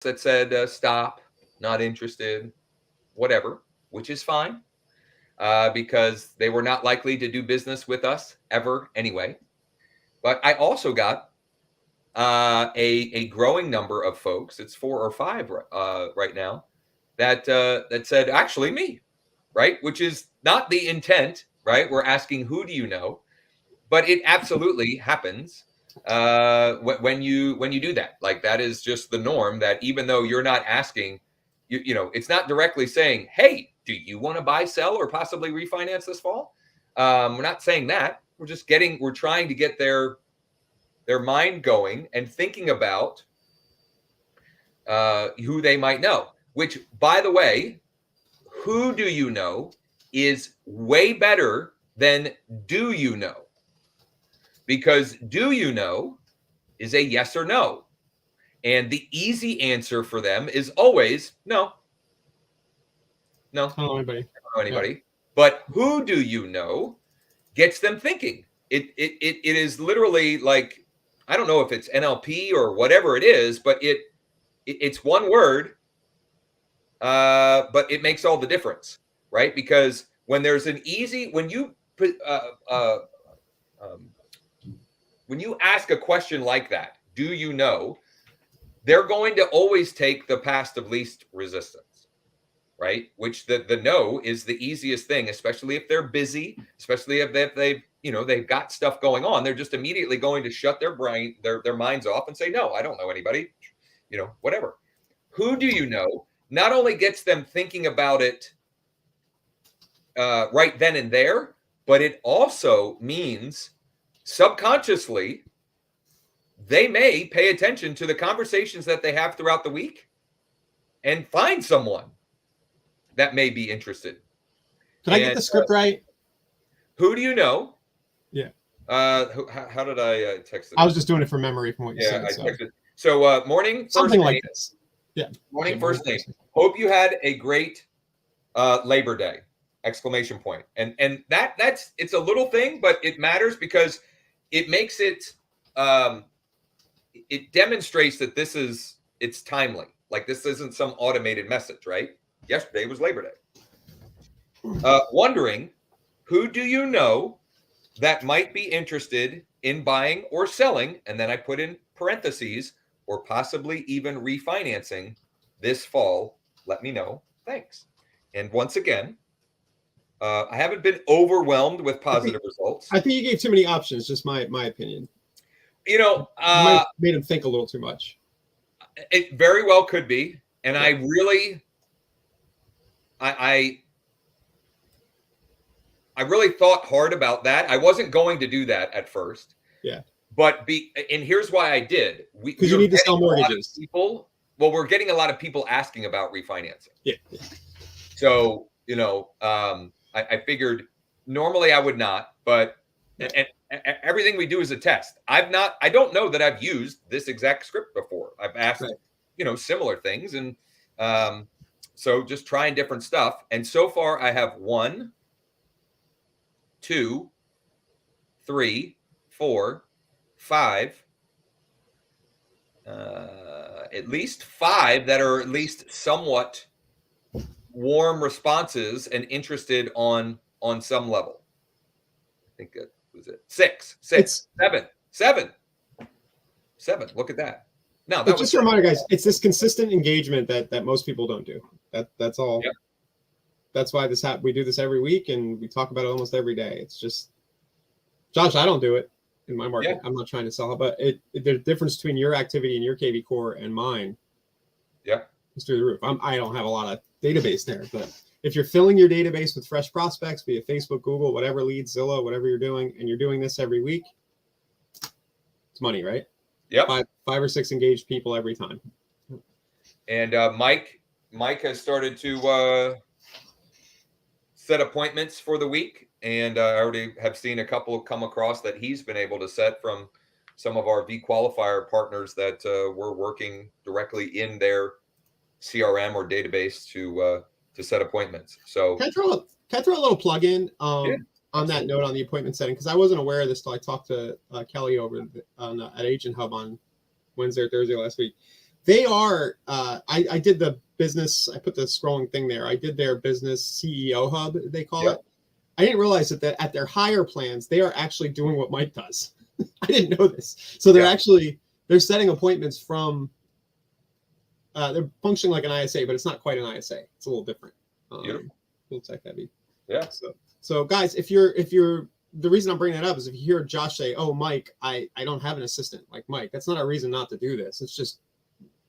that said stop, not interested, whatever, which is fine because they were not likely to do business with us ever anyway. But I also got a growing number of folks. It's 4 or 5 right now that said actually me, right? Which is not the intent, right? We're asking who do you know, but it absolutely happens when you do that. Like that is just the norm. That even though you're not asking, you know, it's not directly saying, "Hey, do you want to buy, sell, or possibly refinance this fall?" We're not saying that. We're trying to get their mind going and thinking about who they might know. Which, by the way, who do you know is way better than do you know, because do you know is a yes or no, and the easy answer for them is always no. I don't know anybody. Yeah. But who do you know gets them thinking. It is literally like, I don't know if it's NLP or whatever it is, but it's one word, but it makes all the difference, right? Because when there's when you ask a question like that, do you know, they're going to always take the path of least resistance, right? Which the no is the easiest thing, especially if they're busy, especially if they've got stuff going on. They're just immediately going to shut their minds off and say, no, I don't know anybody, whatever. Who do you know not only gets them thinking about it right then and there, but it also means subconsciously they may pay attention to the conversations that they have throughout the week and find someone that may be interested. Can I get the script right? Who do you know? Yeah. How did I text it? I was just doing it from memory from what you said. I texted. So morning. Something like this. Yeah. Morning first name. Hope you had a great Labor Day! ! And that's it's a little thing, but it matters because it makes it it demonstrates that it's timely. Like this isn't some automated message, right? Yesterday was Labor Day. Wondering, who do you know that might be interested in buying or selling? And then I put in parentheses, or possibly even refinancing this fall. Let me know. Thanks. And once again, I haven't been overwhelmed with positive results. I think you gave too many options, just my opinion. You might have made him think a little too much. It very well could be. And I really, I really thought hard about that. I wasn't going to do that at first. Yeah. But and here's why I did. Because you need to sell mortgages. We're getting a lot of people asking about refinancing. Yeah. So, I figured normally I would not, but and everything we do is a test. I don't know that I've used this exact script before. I've asked, similar things. And so just trying different stuff. And so far I have 1, 2, 3, 4, 5, at least 5 that are at least somewhat warm responses and interested on some level. I think that was it. 6, 7. Look at that. Now, that just a reminder, guys, it's this consistent engagement that most people don't do. That's all. Yep. That's why we do this every week, and we talk about it almost every day. It's just, Josh, I don't do it in my market. Yeah. I'm not trying to sell it, but the difference between your activity and your KV core and mine, is through the roof. I don't have a lot of database there, but if you're filling your database with fresh prospects via Facebook, Google, whatever leads, Zillow, whatever you're doing, and you're doing this every week, it's money, right? Yep. 5 or 6 engaged people every time. And Mike has started to set appointments for the week, and I already have seen a couple come across that he's been able to set from some of our V qualifier partners that we're working directly in their CRM or database to set appointments. So can I throw a little plug in on that note on the appointment setting, because I wasn't aware of this till I talked to Kelly over at Agent Hub on Wednesday or Thursday last week. They are. I did the business. I put the scrolling thing there. I did their business CEO hub. They call it. I didn't realize that at their higher plans, they are actually doing what Mike does. I didn't know this. So they're setting appointments from. They're functioning like an ISA, but it's not quite an ISA. It's a little different. Beautiful. Little tech heavy. Yeah. So guys, if you're the reason I'm bringing that up is if you hear Josh say, "Oh, Mike, I don't have an assistant like Mike," that's not a reason not to do this. It's just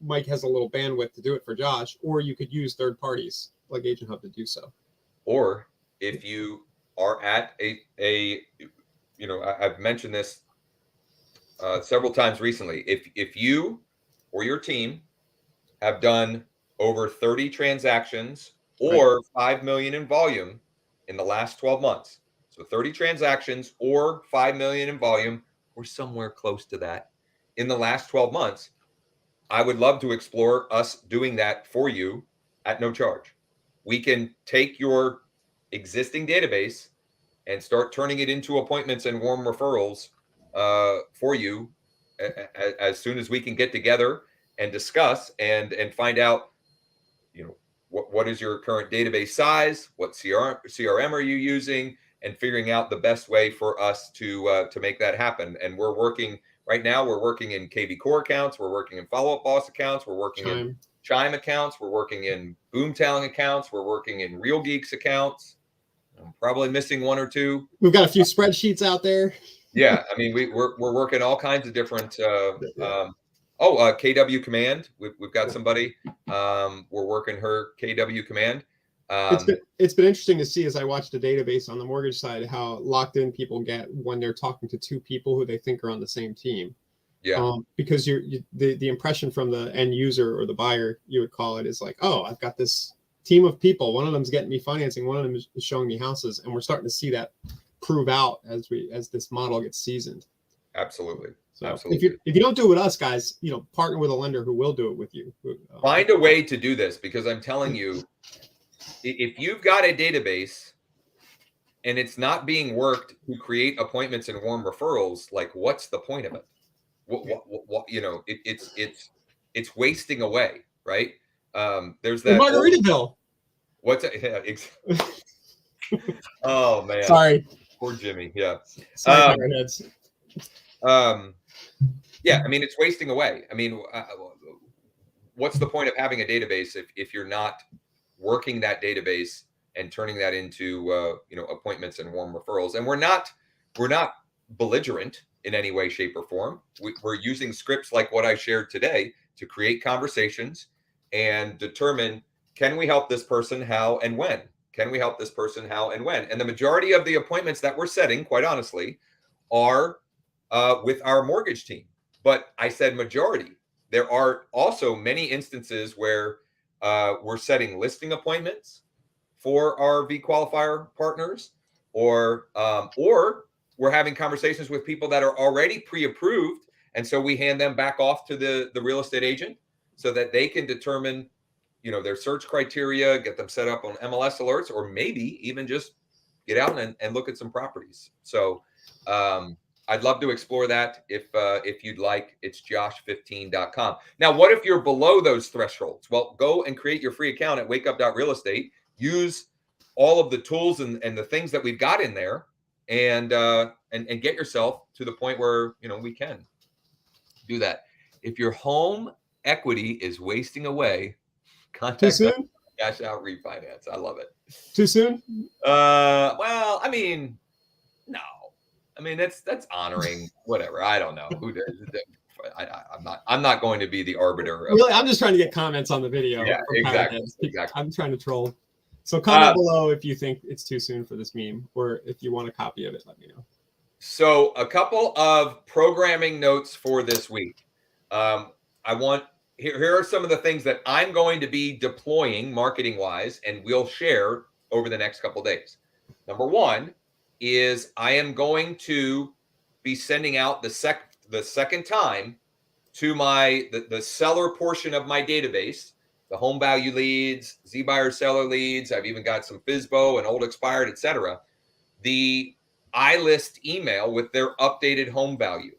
Mike has a little bandwidth to do it for Josh, or you could use third parties like Agent Hub to do so. Or if you are at a I've mentioned this several times recently. If you or your team have done over 30 transactions or 5 million in volume in the last 12 months, so 30 transactions or 5 million in volume or somewhere close to that in the last 12 months, I would love to explore us doing that for you at no charge. We can take your existing database and start turning it into appointments and warm referrals for you as soon as we can get together and discuss and find out, what is your current database size, what CRM are you using, and figuring out the best way for us to make that happen. And we're working right now. We're working in KV Core accounts. We're working in Follow Up Boss accounts. We're working in Chime accounts. We're working in Boomtown accounts. We're working in Real Geeks accounts. I'm probably missing one or two. We've got a few spreadsheets out there. Yeah, I mean, we're working all kinds of different. KW Command. We've got somebody. We're working her KW Command. It's been interesting to see as I watch the database on the mortgage side how locked in people get when they're talking to two people who they think are on the same team. Yeah. Because the impression from the end user or the buyer, you would call it, is like, oh, I've got this team of people. One of them's getting me financing. One of them is showing me houses, and we're starting to see that prove out as this model gets seasoned. Absolutely. So absolutely. If you don't do it with us, guys, partner with a lender who will do it with you. Find a way to do this, because I'm telling you, if you've got a database and it's not being worked to create appointments and warm referrals, like, what's the point of it? It's wasting away, right? There's that Margaritaville. What's it? Yeah, oh man, sorry, poor Jimmy. Yeah, sorry, yeah. I mean, it's wasting away. I mean, what's the point of having a database if you're not working that database and turning that into appointments and warm referrals? And we're not belligerent in any way, shape, or form. We're using scripts like what I shared today to create conversations and determine, can we help this person, how and when? Can we help this person, how and when? And the majority of the appointments that we're setting, quite honestly, are with our mortgage team. But I said majority. There are also many instances where we're setting listing appointments for our V-Qualifier partners, or we're having conversations with people that are already pre-approved, and so we hand them back off to the real estate agent so that they can determine, their search criteria, get them set up on MLS alerts, or maybe even just get out and look at some properties. So I'd love to explore that if you'd like. It's josh15.com. Now, what if you're below those thresholds? Well, go and create your free account at wakeup.realestate. Use all of the tools and the things that we've got in there, and get yourself to the point where we can do that. If your home equity is wasting away, contact us. Cash out refinance. I love it. Too soon? Well, I mean, no. I mean, that's honoring whatever. I don't know who does. I'm not going to be the arbiter. Really, I'm just trying to get comments on the video. Yeah, exactly. I'm trying to troll. So comment below if you think it's too soon for this meme, or if you want a copy of it, let me know. So a couple of programming notes for this week. Here are some of the things that I'm going to be deploying marketing wise, and we'll share over the next couple of days. Number one is I am going to be sending out the second time to the seller portion of my database, the home value leads, Z-buyer seller leads. I've even got some FSBO and old expired, etc. The iList email with their updated home value.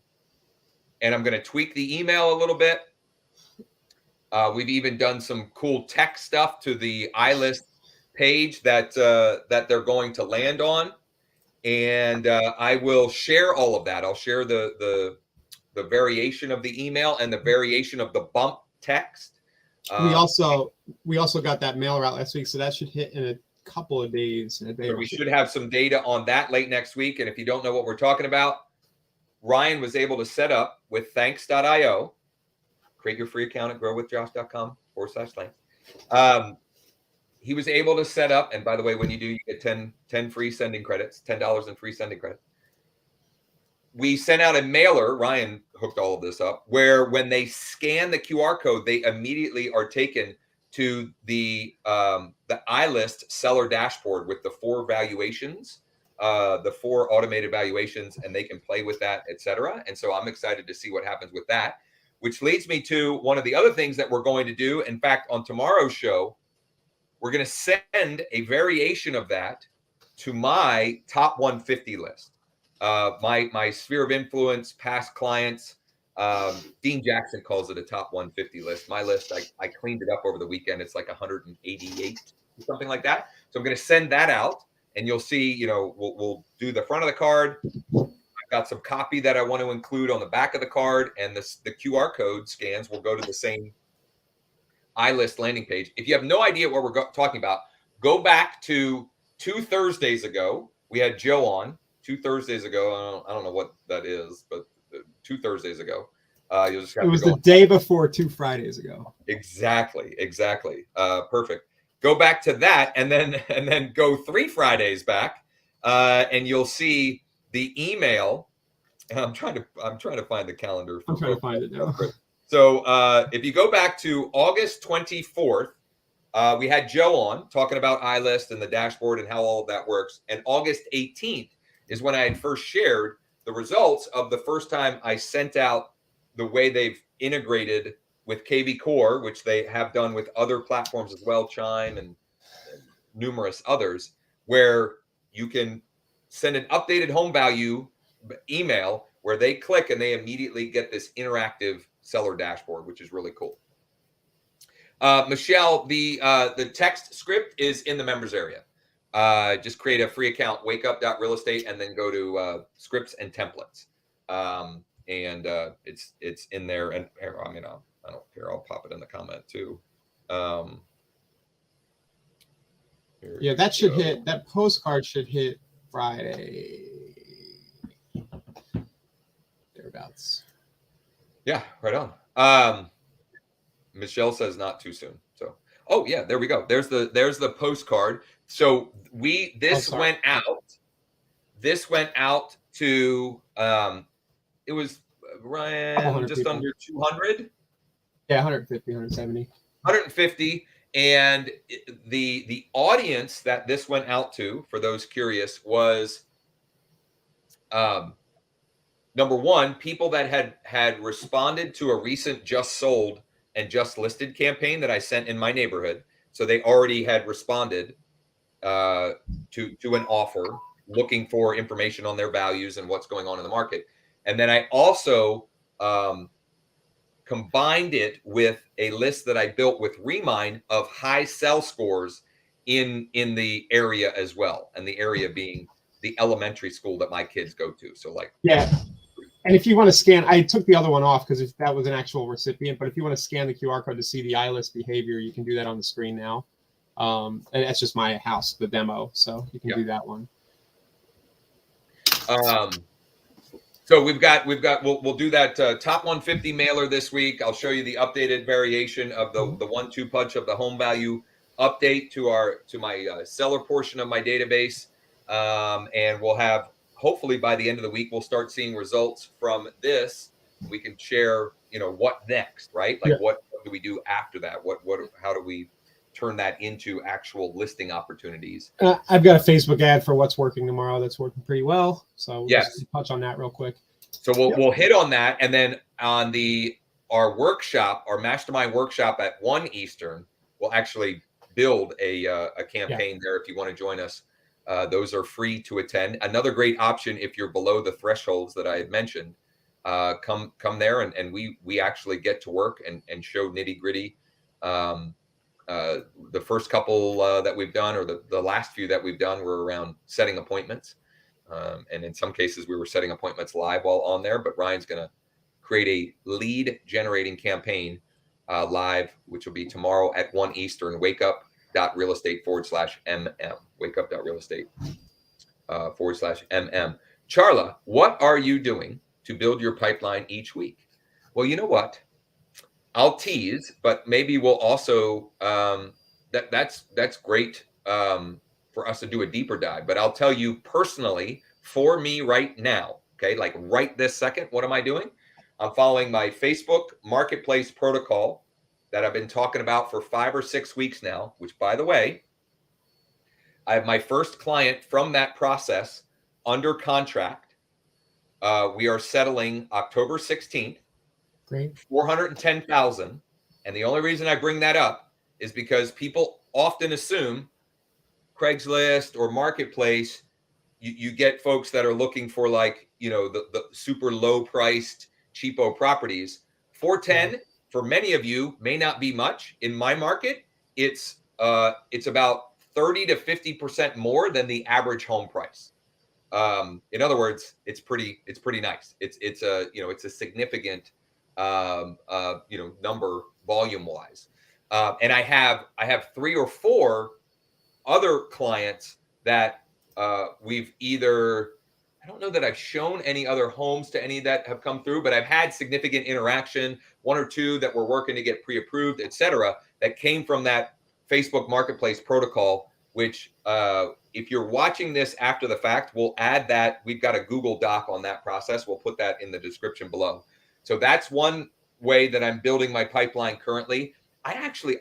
And I'm going to tweak the email a little bit. We've even done some cool tech stuff to the iList page that they're going to land on, and I will share all of that. I'll share the variation of the email and the variation of the bump text. We also got that mail out last week, so that should hit in a couple of days. So we should have some data on that late next week. And if you don't know what we're talking about, Ryan was able to set up with thanks.io. Create your free account at growwithjosh.com/thanks. He was able to set up, and by the way, when you do, you get 10 free sending credits, $10 in free sending credits. We sent out a mailer, Ryan hooked all of this up, where when they scan the QR code, they immediately are taken to the iList seller dashboard with the 4 valuations, the 4 automated valuations, and they can play with that, etc. And so I'm excited to see what happens with that, which leads me to one of the other things that we're going to do. In fact, on tomorrow's show, we're going to send a variation of that to my top 150 list. My sphere of influence, past clients. Dean Jackson calls it a top 150 list. My list, I cleaned it up over the weekend. It's like 188, something like that. So I'm going to send that out, and you'll see, we'll do the front of the card. I've got some copy that I want to include on the back of the card, and the QR code scans will go to the same iList landing page. If you have no idea what we're talking about, go back to 2 Thursdays ago. We had Joe on 2 Thursdays ago. I don't know what that is, but 2 Thursdays ago. You'll just have it was the day before 2 Fridays ago. Exactly. Perfect. Go back to that, and then go 3 Fridays back, and you'll see the email. And I'm trying to find the calendar. I'm trying to find it now. So if you go back to August 24th, we had Joe on talking about iList and the dashboard and how all of that works. And August 18th is when I had first shared the results of the first time I sent out the way they've integrated with KV Core, which they have done with other platforms as well, Chime and numerous others, where you can send an updated home value email where they click and they immediately get this interactive seller dashboard, which is really cool. Michelle, the text script is in the members area. Just create a free account, wakeup.realestate, and then go to scripts and templates. And it's in there. And I don't care. I'll pop it in the comment too. Yeah, that should hit. That postcard should hit Friday. Thereabouts. Yeah, right on. Michelle says not too soon. So, oh yeah, there we go. There's the postcard. So this went out. This went out to it was Ryan just people. under 200. Yeah, 150, 170. 150. And the audience that this went out to, for those curious, was number one, people that had responded to a recent just sold and just listed campaign that I sent in my neighborhood. So they already had responded to an offer, looking for information on their values and what's going on in the market. And then I also combined it with a list that I built with Remind of high sell scores in the area as well. And the area being the elementary school that my kids go to. So yeah. And if you want to scan, I took the other one off because that was an actual recipient. But if you want to scan the QR code to see the iList behavior, you can do that on the screen now. And that's just my house, the demo. So you can do that one. So we'll do that top 150 mailer this week. I'll show you the updated variation of the 1-2 punch of the home value update to my seller portion of my database. And we'll have, hopefully by the end of the week, we'll start seeing results from this. We can share, what next, right? What do we do after that? How do we turn that into actual listing opportunities? I've got a Facebook ad for what's working tomorrow that's working pretty well. So we'll just touch on that real quick. So we'll hit on that, and then on our workshop, our mastermind workshop at 1 Eastern, we'll actually build a campaign there if you want to join us. Those are free to attend. Another great option if you're below the thresholds that I had mentioned. Come there, and we actually get to work and show nitty gritty The first couple that we've done, or the last few that we've done, were around setting appointments. And in some cases, we were setting appointments live while on there. But Ryan's going to create a lead generating campaign live, which will be tomorrow at 1 Eastern, wakeup.realestate/MM. Wakeup.realestate/MM. Charla, what are you doing to build your pipeline each week? Well, you know what? I'll tease, but maybe we'll also that's great for us to do a deeper dive. But I'll tell you personally, for me right now, okay, like right this second, what am I doing? I'm following my Facebook Marketplace protocol that I've been talking about for 5 or 6 weeks now, which, by the way, I have my first client from that process under contract. We are settling October 16th. Great. 410,000. And the only reason I bring that up is because people often assume Craigslist or Marketplace, you get folks that are looking for, like, the super low priced cheapo properties. 410 for many of you may not be much. In my market, it's about 30 to 50% more than the average home price. In other words, it's pretty nice. It's a significant number volume wise. And I have 3 or 4 other clients that we've either, I don't know that I've shown any other homes to any that have come through, but I've had significant interaction, 1 or 2 that we're working to get pre-approved, etc., that came from that Facebook Marketplace protocol, which if you're watching this after the fact, we'll add that. We've got a Google Doc on that process. We'll put that in the description below. So that's one way that I'm building my pipeline currently. I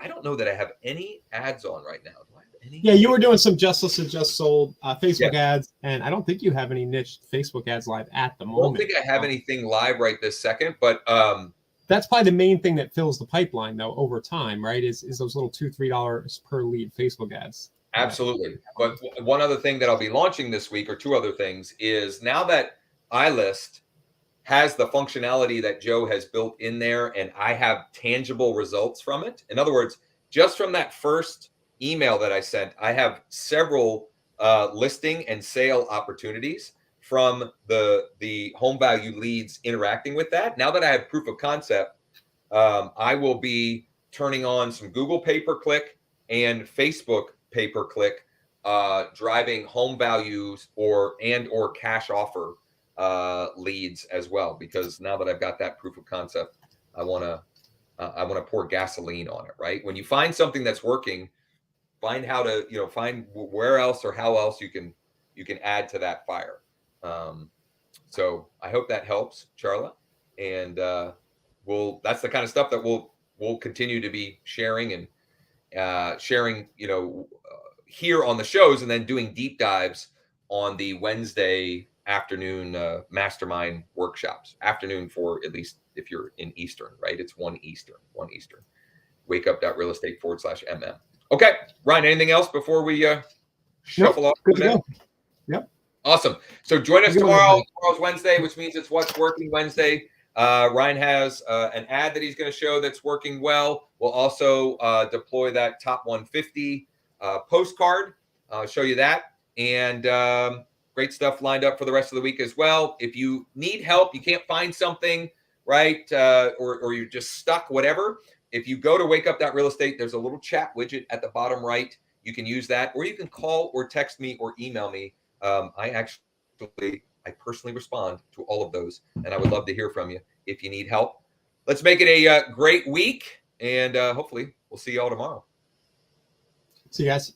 don't know that I have any ads on right now. Do I have any? Yeah, you were doing some just listed, just sold Facebook ads, and I don't think you have any niche Facebook ads live at the moment. I don't think I have anything live right this second, but that's probably the main thing that fills the pipeline, though, over time, right? Is those little $2-3 per lead Facebook ads. Absolutely. But one other thing that I'll be launching this week, or 2 other things, is now that iList has the functionality that Joe has built in there, and I have tangible results from it. In other words, just from that first email that I sent, I have several listing and sale opportunities from the home value leads interacting with that. Now that I have proof of concept, I will be turning on some Google pay-per-click and Facebook pay-per-click, driving home values or cash offer leads as well, because now that I've got that proof of concept, I want to pour gasoline on it, right? When you find something that's working, find how to, find where else or how else you can add to that fire. So I hope that helps, Charla. And that's the kind of stuff that we'll continue to be sharing and sharing, here on the shows, and then doing deep dives on the Wednesday afternoon mastermind workshops. Afternoon for, at least if you're in Eastern, right? It's 1 Eastern. wakeup.realestate/MM. Okay, Ryan, anything else before we shuffle off? Good to go. Yep. Awesome. So join us tomorrow. Tomorrow's Wednesday, which means it's What's Working Wednesday. Ryan has an ad that he's going to show that's working well. We'll also deploy that top 150 postcard. I'll show you that. And great stuff lined up for the rest of the week as well. If you need help, you can't find something, right? Or you're just stuck, whatever. If you go to wakeup.realestate, there's a little chat widget at the bottom right. You can use that, or you can call or text me or email me. I personally respond to all of those, and I would love to hear from you if you need help. Let's make it a great week, and hopefully we'll see you all tomorrow. See you guys.